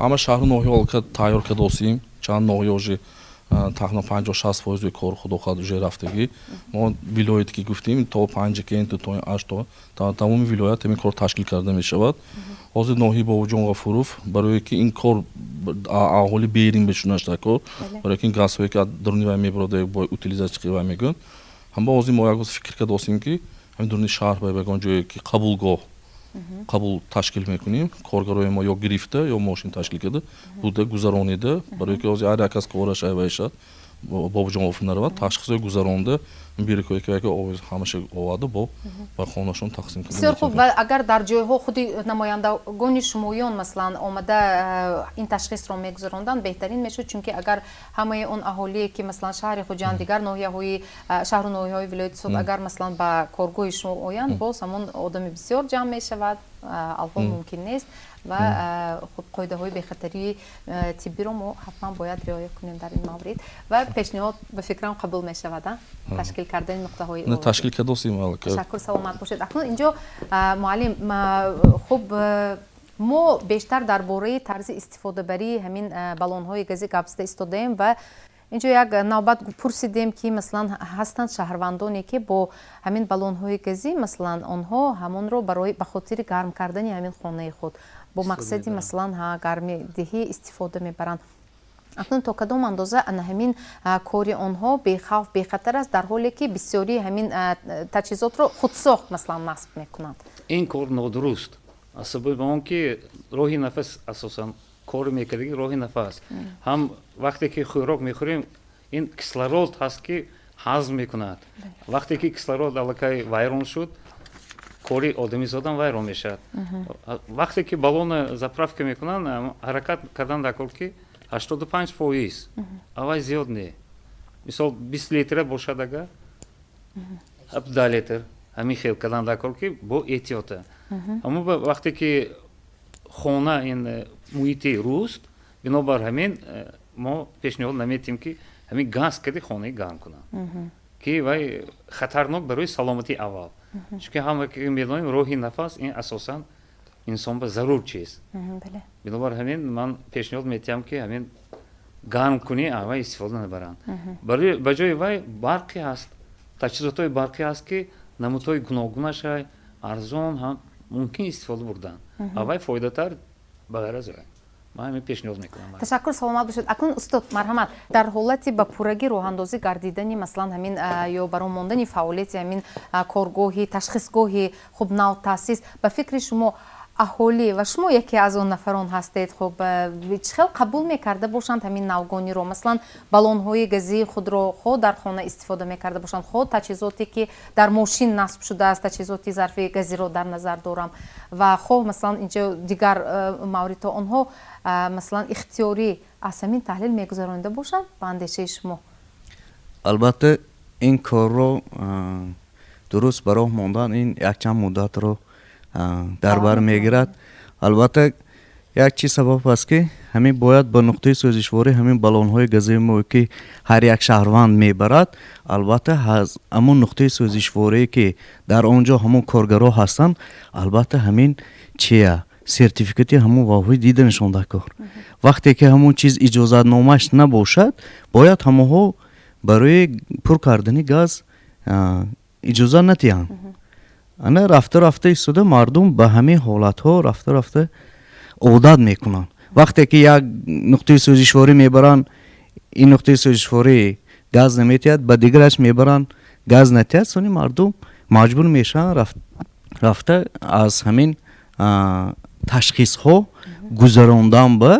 ҳама шаҳру ноҳияҳо тайёр кардосем чанд ноҳия уже тахминан 50-60% кор худохоҳад уже рафтагӣ мо вилояте ки гуфтем то панҷакент то аш то тамоми вилоят ҳамин кор ташкил карда мешавад ҳозир ноҳияи бобуҷон ғафуров барое ки ин кор аҳоли берин бешунаш дар кор барое ки ин газҳое ки дуруни вай мебарад бо утилизатчӣ вай мегӯянд ҳама ҳозир мо як фикр кардосем ки ҳамин дуруни шаҳр ба ягон ҷое ки қабулгоҳ қабул ташкил мекунем коргарои мо ё гирифта ё мошин ташкил карда буда гузаронида барое ки ҳозир ҳар як кас кораш айвайша бобуҷон ғафуров наравад ташхисҳои гузаронда бирикҳое ки ҳамаша оварда бо бар хонашон тақсим карда бисёр хуб ва агар дар ҷойҳо худи намояндагони шумоён масалан омада ин ташхисро мегузаронданд беҳтарин мешуд чунки агар ҳамаи он аҳолие ки масалан шаҳри хуҷанд дигар ноҳияҳои шаҳру ноҳияҳои вилояти суд агар масалан ба коргоҳи шумо оянд боз ҳамон одами бисёр ҷамъ мешавад алҳол мумкин нест ва қоидаҳои бехатарии тиббиро мо ҳатман бояд риоя кунем дар ин маврид ва пешниҳод ба фикрам қабул мешавад ташкил кардани нуқтаҳои ташкил кардосем ташаккур саломат бошед акнун инҷо муаллим хуб мо бештар дар бораи тарзи истифодабарии ҳамин баллонҳои гази гап зада истодаем ва инҷо як навбат пурсидем ки масалан ҳастанд шаҳрвандоне ки бо ҳамин баллонҳои газӣ масалан онҳо ҳамонро барои ба хотири гарм кардани ҳамин хонаи худ бо мақсади масалан гармидиҳӣ истифода мебаранд акнун то кадом андоза ана ҳамин кори онҳо бехавф бехатар аст дар ҳоле ки бисёри ҳамин таҷҳизотро худсохт масалан насб мекунанд ин кор нодуруст аз сабаби он ки роҳи нафас асосан кор мекардаги роҳи нафас ҳам вақте ки хӯрок мехӯрем ин кислород ҳаст ки ҳазм мекунад вақте ки кислород аллакай вайрон шуд кори одамизодам вайрон мешавад вақте ки баллона заправка мекунанд ҳаракат кардан дар кор ки 85% авай зиёд не мисол 20 литра бошад агар 17 литр ҳамин хел кардан дар кор ки бо эҳтиёта аммо вақте ки хона ин муҳити руст бинобар ҳамин мо пешниҳод наметиҳем ки ҳамин газ карди хонаи гарм кунанд ки вай хатарнок барои саломатии аввал чунки ҳама ки медонем роҳи нафас ин асосан инсон ба зарур чиз бинобар ҳамин ман пешниҳод метиҳам ки ҳамин гарм кунӣ аввай истифода набаранд ба ҷои вай барқӣ ҳаст таҷҳизотҳои барқӣ ҳаст ки намудҳои гуногунашай арзон ҳам мумкин истифода бурдан аввай фоидатар ба ғайр аз вай ман ҳамин пешниҳод мекунам. ташаккур, саломат бошед. Акун устод марҳамат, дар ҳолати ба пуррагӣ роҳандозӣ гардидани маслан ҳамин ё баромондани фаъолияти ҳамин коргоҳи ташхисгоҳи хуб нав таъсис, ба фикри шумо аҳолӣ ва шумо яке аз он нафарон ҳастед, хуб чӣ хел қабул мекарда бошанд ҳамин навгониро, маслан баллонҳои газии худро хо дар хона истифода мекарда бошанд, хо таҷҳизоте ки дар мошин насб шудааст, таҷҳизоти зарфи газиро дар назар дорам, ва хо маслан инҷо дигар мавридҳо, онҳо маслан ихтиёрӣ аз ҳамин таҳлил мегузаронида бошанд ба андешаи шумо? албатта ин корро дуруст ба роҳ мондан ин якчанд муддатро дар бар мегирад. албатта як чиз сабаб аст ки ҳамин бояд ба нуқтаи сӯзишворӣ ҳамин баллонҳои газии мо ки ҳар як шаҳрванд мебарад, албатта ҳамон нуқтаи сӯзишворие ки дар он ҷо ҳамон коргаро ҳастанд, албатта ҳамин чия сертификати ҳамон вавҳои дида нишондакор. вақте ки ҳамон чиз иҷозатномааш набошад, бояд ҳамонҳо барои пур кардани газ иҷозат натиҳанд. ана рафта рафта истода мардум ба ҳамин ҳолатҳо рафта рафта одат мекунанд. вақте ки як нуқтаи сӯзишворӣ мебаранд, ин нуқтаи сӯзишворӣ газ наметиҳад, ба дигараш мебаранд, газ натиҳад, сони мардум маҷбур мешаванд рафта аз ҳамин ташхисҳо гузарондан ба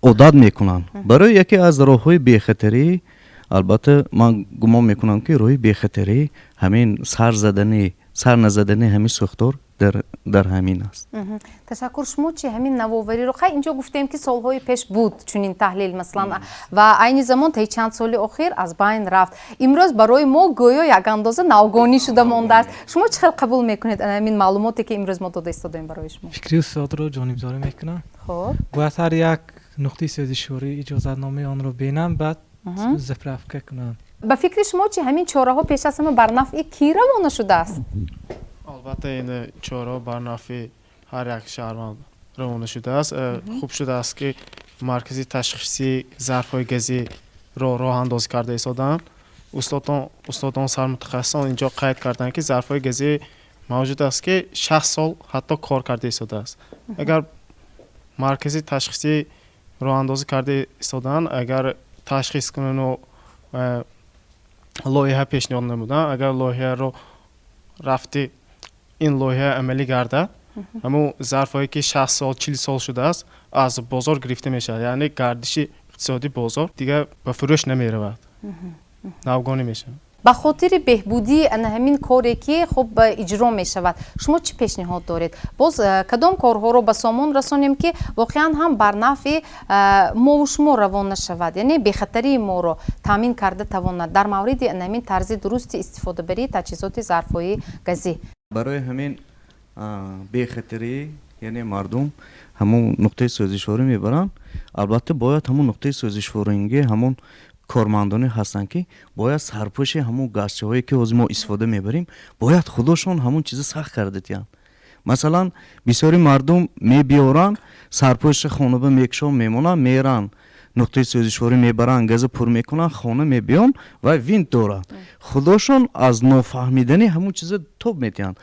одат мекунанд. барои яке аз роҳҳои бехатарӣ, албатта ман гумон мекунам ки роҳи бехатарӣ ҳамин сар назадани ҳамин сӯхтор дар ҳамин аст. ташаккур. шумо чӣ ҳамин навовариро хай инҷо гуфтем ки солҳои пеш буд чунин таҳлил маслан ва айни замон таи чанд соли охир аз байн рафт, имрӯз барои мо гӯё як андоза навгонӣ шуда мондааст. шумо чӣ хел қабул мекунед ҳамин маълумоте ки имрӯз мо дода истодаем барои шумо? фикри устодро ҷонибдорӣ мекунам. хоб бояд ҳар як нуқтаи сӯзишворӣ иҷозатномаи онро бинам, баъд заправка кунам. ба фикри шумо чӣ ҳамин чораҳо пеш аз ҳама бар нафъи ки равона шудааст? албатта ин чораҳо бар нафъи ҳар як шаҳрванд равона шудааст. хуб шудааст ки маркази ташхиси зарфҳои газиро роҳандозӣ карда истоданд. устодон сармутахассисон инҷо қайд карданд ки зарфҳои газӣ мавҷуд аст ки 60 сол ҳатто кор карда истодааст. агар маркази ташхиси роҳандозӣ карда истоданд, агар ташхис кунану лоиҳа пешниҳод намуданд, агар лоиҳаро рафти ин лоиҳа амалӣ гардад, ҳамун зарфҳое ки 60 сол 40 сол шудааст аз бозор гирифта мешавад, яъне гардиши иқтисоди бозор дигар ба фурӯш намеравад, навгонӣ мешавад. ба хотири беҳбудии ҳамин коре ки хуб иҷро мешавад, шумо чӣ пешниҳод доред? боз кадом корҳоро ба сомон расонем ки воқеан ҳам бар нафъи мову шумо равона шавад, яъне бехатарии моро таъмин карда тавонад дар мавриди ҳамин тарзи дурусти истифодабарии таҷҳизоти зарфҳои газӣ? барои ҳамин бехатарӣ, яъне мардум ҳамон нуқтаи сӯзишворӣ мебаранд, албатта бояд ҳамон нуқтаи сӯзишворинги ҳамон кормандоне ҳастанд ки бояд сарпӯши ҳамон газчаҳое ки ҳозир мо истифода мебарем, бояд худошон ҳамон чиза сахт карда диҳанд. масалан бисёри мардум мебиёранд, сарпӯши хонаба мекушон мемонанд, меранд нуқтаи сӯзишворӣ мебаранд, газа пур мекунанд, хона мебиён ва винт доранд. худошон аз нофаҳмидани ҳамон чиза тоб метиҳанд.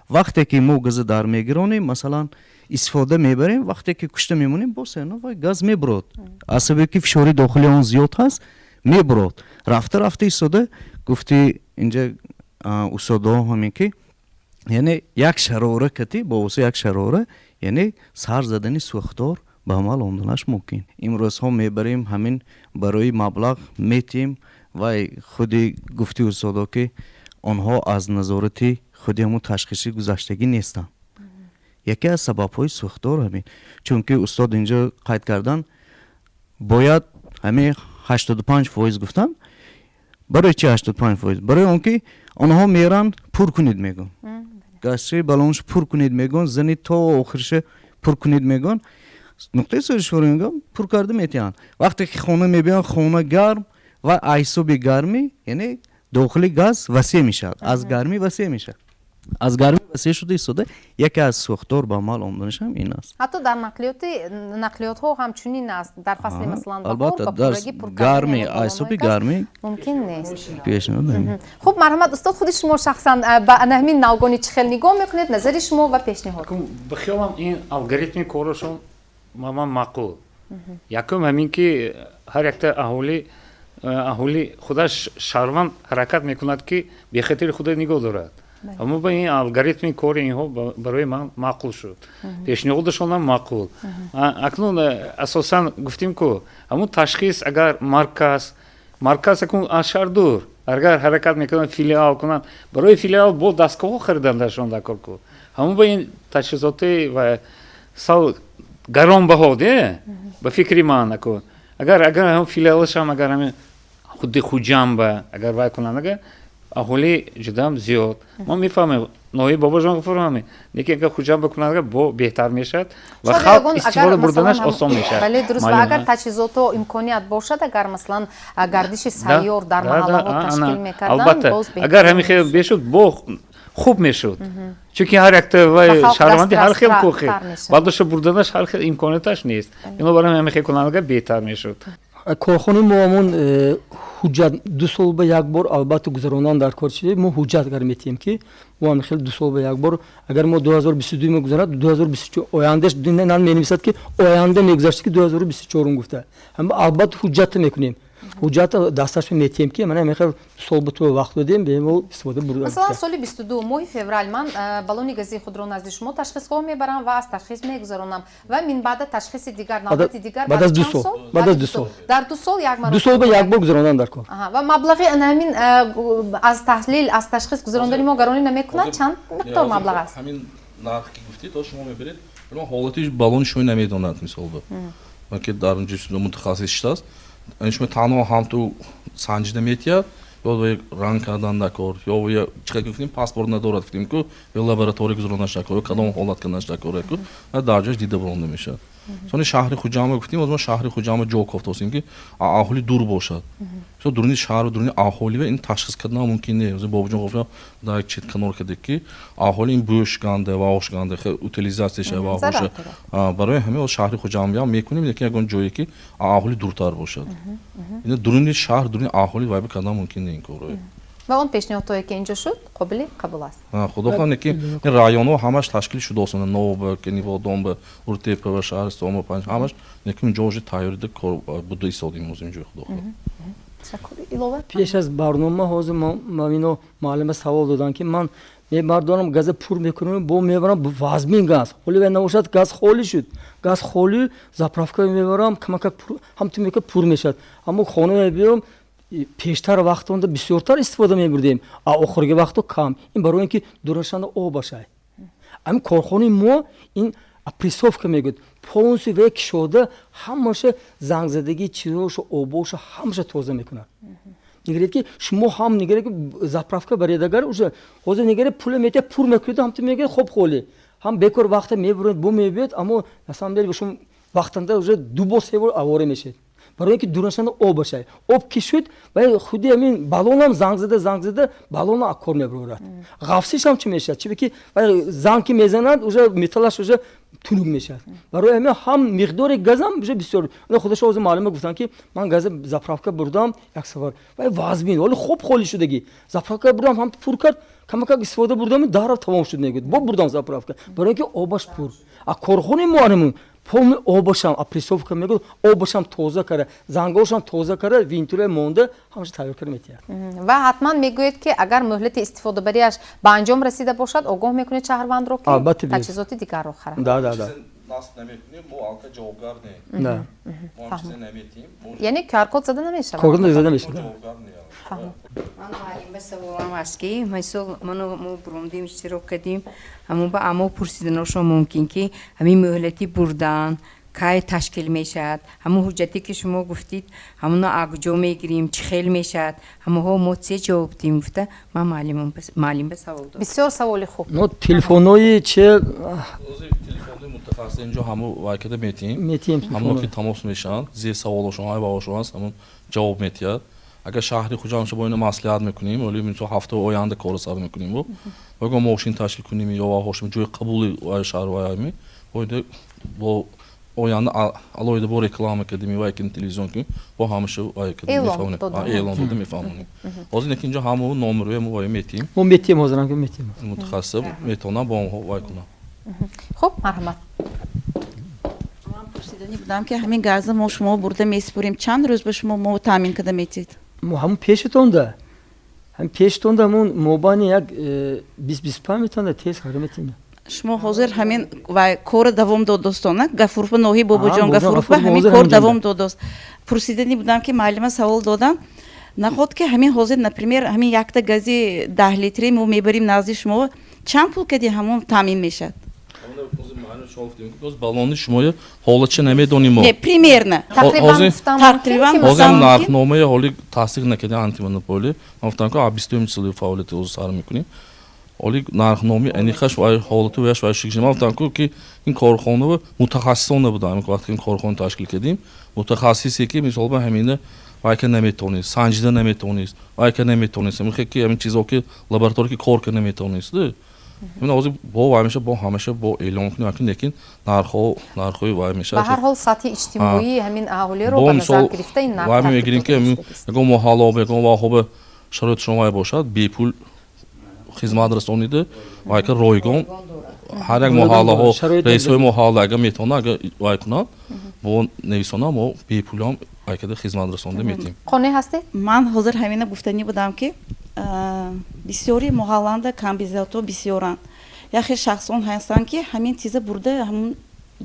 вақте ки мо газа дар мегиронем, масалан истифода мебарем, вақте ки кушта мемонем, босена ва газ мебурад. аз сабаби ки фишори дохили он зиёд ҳаст, мебурад. рафта рафта истода гуфти инҷа устодо ҳамин ки яъне як шарора кати бо воси як шарора, яъне сар задани сӯхтор ба амал онданаш мумкин. имрӯзҳо мебарем ҳамин барои маблағ метиҳем ва худи гуфти устодо ки онҳо аз назорати худи ҳамон ташхиси гузаштагӣ нестанд. яке аз сабабҳои сӯхтор ҳамин, чунки устод инҷо қайд кардан бояд ҳамин 85% гуфтан. барои чи 85%? барои он ки онҳо меранд пур кунед мегӯн, газчаи баллонш пур кунед мегӯн, зани то охириша пур кунед мегӯн, нуқтаи сӯзишворӣ мегӯн пур карда метиҳанд. вақте ки хона мебиёнд, хона гарм ва айсоби гармӣ, яъне дохили газ васеъ мешавад, аз гармӣ васеъ мешавад. аз гармӣ васеъ шуда истода яке аз сӯхтор ба амал омаданаш ҳам ин аст. ҳатто дар нақлиётҳо ҳам чунин аст. дар фасли масалан албатта дар гармӣ, айсоби гармӣ мумкин нест. пешниҳод намедиҳам. хуб марҳамат устод, худи шумо шахсан ба ҳамин навгонӣ чӣ хел нигоҳ мекунед? назари шумо ва пешниҳод. ба хиёлам ин алгоритми корашон ман маъқул. якум ҳамин ки ҳар якта аҳолӣ худаш шаҳрванд ҳаракат мекунад ки бехатири худа нигоҳ дорад. Аммо ба ин алгоритми кори инҳо барои ман маъқул шуд. Пешниҳодашон ҳам маъқул. Акнун асосан гуфтем ку ҳамун ташхис агар марказ акун аз шаҳр дур агар ҳаракат мекунанд филиал кунанд барои филиал бо дастгоҳҳо харидандашон дакор ку. ҳамун ба ин таҷҳизоти ва гаронбаҳо де ба фикри ман акун агар ҳам филиалашам агар ҳамин худи хуҷамба агар вай кунанд агар аҳолӣ ҷудам зиёд ман мефаҳмем ноҳияи бобоҷон гуфтам неки агар хуҷамба кунанд агар бо беҳтар мешавад ва халқ истифода бурданаш осон мешавад. Бале дуруст ва агар таҷҳизоту имконият бошад агар маслан гардиши сайёр дар маҳаллаҳо ташкил мекарданд боз беҳтар. агар ҳамин хел бешуд бо хуб мешуд. Чунки ҳар якта вай шаҳрванди ҳар хел кӯхи баъдоша бурданаш ҳар хел имконияташ нест. Бинобар ҳамин хел кунанд агар беҳтар мешуд. корхонаи мо ҳамон ҳуҷҷат 2 сол ба як бор албатта гузарондан дар кор шид мо ҳуҷҷат агар метиҳем ки мо ҳамин хел 2 сол ба як бор агар мо 2022 мегузарад 2024 ояндаш нан менависад ки оянда мегузашти ки 2024 гуфта албатта ҳуҷҷата мекунем ҳуҷҷата дасташ метиҳем ки мана ҳамин хел сол ба ту вақт додем беҳол истифода бурда. Масалан соли 22 моҳи феврал ман балони гази худро назди шумо ташхисгоҳ мебарам ва аз ташхис мегузаронам ва мин баъда ташхиси дигар навбати дигар баъд аз 2 сол баъд аз 2 сол дар 2 сол як маротиба 2 сол ба як бор гузарондан дар кор ва маблағи ҳамин аз таҳлил аз ташхис гузарондани мо гаронӣ намекунад чанд миқдор маблағ аст? ҳамин нарх ки гуфтед то шумо мебаред ҳолати балони шумо намедонад мисолда ва ки дар унҷа мутахассис шудааст шумо танҳо ҳам ту санҷида метиҳад ё ранг кардан дакор ё чиқа гуфтем паспорт надорад гуфтем ку ё лаборатория гузаронаш дакор ё кадом ҳолат канаш дакор ку дар ҷояш дида буронда мешавад. сони шаҳри хуҷама гуфтем озмо шаҳри хуҷама ҷо кофтосем ки аҳоли дур бошад дуруни шаҳру дуруни аҳоли ва ин ташхис кардан мумкин нест. бобоҷон гуфтам дар чет канор кардек ки аҳоли ин бӯш ганда ва ош ганда утилизатсияша ва хоша барои ҳамин шаҳри хуҷама мекунем лекин ягон ҷое ки аҳоли дуртар бошад. ин дуруни шаҳр дуруни аҳоли вайба кардан мумкин не ин корро ва он пешниҳодҳое ки инҷо шуд қобили қабул аст. худо хоҳад ки ин районҳо ҳамаш ташкил шудааст новба кениводонба уртепа шаҳристома панҷ ҳамаш лекин инҷо уже тайёрида кор буда истодем озим ҷои худо хоҳад. пеш аз барнома ҳозир мавино муаллима савол додан ки ман мебардорам газа пур мекунам бо мебарам вазмин газ ҳоли вай набошад газ холӣ шуд газ холӣ заправка мебарам камакак ҳамту мека пур мешавад аммо хона биём пештар вақтонда бисёртар истифода мебурдем а охирги вақто кам ин барои ин ки дурашанда об бошад. ҳамин корхонаи мо ин опрессовка мегӯяд полностью вай кишода ҳамаша зангзадагӣ чироша обоша ҳамаша тоза мекунад. нигеред ки шумо ҳам нигеред ки заправка баредагар уже ҳозир нигеред пула метиҳад пур мекунед ҳамту мегӯяд хоб холӣ ҳам бекор вақта мебуред бо мебиёд аммо на самом деле шумо вақтанда уже 2 бор 3 бор авора мешавед барои ин ки дурашанда об бошад об ки шуд вай худи ҳамин балонам зангзада балона аз кор мебарорад ғафсишам чӣ мешавад чӣ ки вай занг ки мезанад уже металлаш уже тунук мешавад барои ҳамин ҳам миқдори газам уже бисёр худаш ҳозир маълума гуфтам ки ман газа заправка бурдам як сафар вай вазмин ҳоли хуб холӣ шудагӣ заправка бурдам ҳам пур кард камакак истифода бурдам дарав тамом шуд мегӯяд бо бурдам заправка барои ин ки обаш пур а корхонаи мо ҳамин полный обашам опрессовка мегӯяд обашам тоза кара зангошам тоза кара винтура монда ҳамаша тайёр карда метиҳад ва ҳатман мегӯед ки агар муҳлати истифодабариаш ба анҷом расида бошад огоҳ мекунед шаҳрвандро ки таҷҳизоти дигарро харад. насб наметунем мо алка ҷавобгар не мо чизе наметиҳем яъне QR-код зада намешавад QR-код зада намешавад. ман маълима саволам аст ки мисол ману мо бурондем иштирок кардем ҳамон ба аммо пурсиданошон мумкин ки ҳамин муҳлати бурдан кай ташкил мешавад ҳамон ҳуҷҷате ки шумо гуфтид ҳамоно акҷо мегирем чӣ хел мешавад ҳамаҳо мо се ҷавоб дим гуфта ман маълима савол дорам. бисёр саволи хуб телефонҳои че мутахассис инҷо ҳамо вай карда метиҳем ҳамоно ки тамос мешаванд зер саволошон ҳай ваошон аст ҳамон ҷавоб метиҳад агар шаҳри хуҷамша бо ино маслиҳат мекунем оли мисол ҳафтаи оянда кора сар мекунем агар мошин ташкил кунем ё ҳошим ҷои қабули шаҳр ваями бо оянда алоҳида бо реклама кардем вай ки телевизион кунем бо ҳамаша вай карда эълон дода мефаҳмонем ҳозир ин ки инҷо ҳамо номерои мо вай метиҳем мо метиҳем ҳозирам ки метиҳем мутахассис метавонам бо онҳо вай кунам. хуб марҳамат. پرسیدنی بودم که همین گاز ما شما برده میسپریم چند روز به شما ما تامین کده میتید ما همون پیشتون ده هم پیشتون ده همون موبانی یک 20-25 میتونه تیز خرمتیم شما حاضر همین و کار دوام دادستانه گفروف نوحی بابا جان بابا گفروف گفروف همین حاضر کار همینجا دوام دادست پرسیدنی بودم که معلم سوال دادن نخود که همین حاضر نپریمیر همین یک تا گازی 10 لیتری ما میبریم نزد شما چند پول کدی همون تامین میشد балони шумо ҳола чи намедонем мо не примерно тақрибан нархномаи ҳоли тасдиқ накардаи антимонополӣ ман гуфтам ки 22 соли фаъолияти ӯзо сар мекунем ҳоли нархномаи анихаш ва ҳолату ваш ва шикш ман гуфтам ки ин корхона мутахассисона буда вақте ин корхона ташкил кардем мутахассисе ки мисол ба ҳамина вайка наметавонист санҷида наметавонист вайка наметавонист мехе ки ҳамин чизо ки лаборатория ки кор карда наметавонист من آزی با همیشه با اعلام کنیم که لیکن نرخ‌های وای میشه به هر حال سطح اجتماعی همین اهالی رو به نظر گرفته این نرخ وای میگیریم که میگم محاله بگم واخوب شرایط شما باشد بی پول خدمت رسانیده وای که رایگان هر یک محاله ها رئیس های محاله اگر میتونه اگر وای کنه با نویسنده ما بی پول هم وای که خدمت رسانیده میتیم قانع هستی من حاضر همین گفتنی بودم که بسیاری محلانده کامبیزاتو بسیاران یا خیلی شخصان هستن که همین چیز برده همون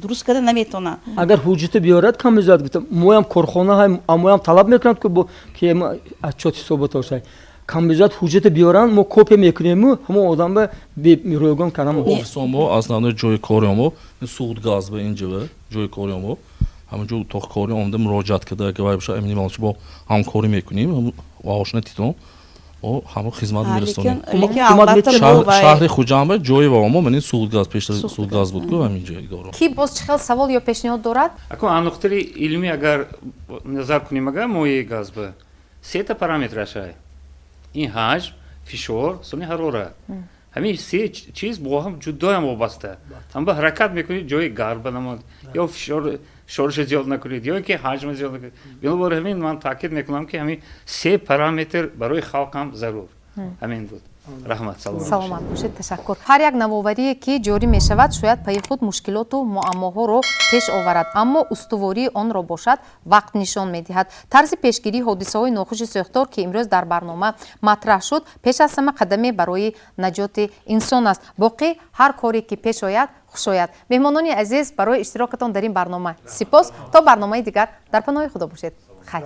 درست کرده نمیتونن اگر حجت بیارد کامبیزات گفتم مویم کارخانه های مویم طلب میکنند که با که ما اچاتی صحبت باشه کامبیزات حجت بیارن ما کپی میکنیم همون آدم به میروگان کنم ما اصلا جای کاریمو سوخت گاز به اینجا جای کاریمو همونجور تو کاری آمده مراجعت کرده که وای بشه امنی مالش با هم کاری میکنیم و آشنا تیتون او همون خدمت میرسونیم شهر خوجام جای و ما من سوخت گاز پیش سوخت گاز بود که همینجا دارم کی باز چه سوال یا پیشنهاد دارد اكو انختری علمی اگر نظر کنیم اگر موی گاز به سه تا پارامترش های این حجم فشار سونی حرارت همین سه چیز با هم جدا هم وابسته هم به حرکت میکنید جای گرم بنماد یا فشار شورش زیاد نکنید یا اینکه حجم زیاد نکنید بنابراین همین من تاکید میکنم که همین سه پارامتر برای خلق هم ضرور همین بود رحمت سلامت باشید تشکر هر یک نوآوری که جاری می شود شاید پای خود مشکلات و معماها رو پیش آورد اما استواری آن را باشد وقت نشان می دهد طرز پیشگیری حادثه های ناخوش ساختار که امروز در برنامه مطرح شد پیش از همه قدمی برای نجات انسان است باقی هر کاری که پیش آید خوش آید مهمانان عزیز برای اشتراکتان در این برنامه سپاس تا برنامه دیگر در پناه خدا باشید خیر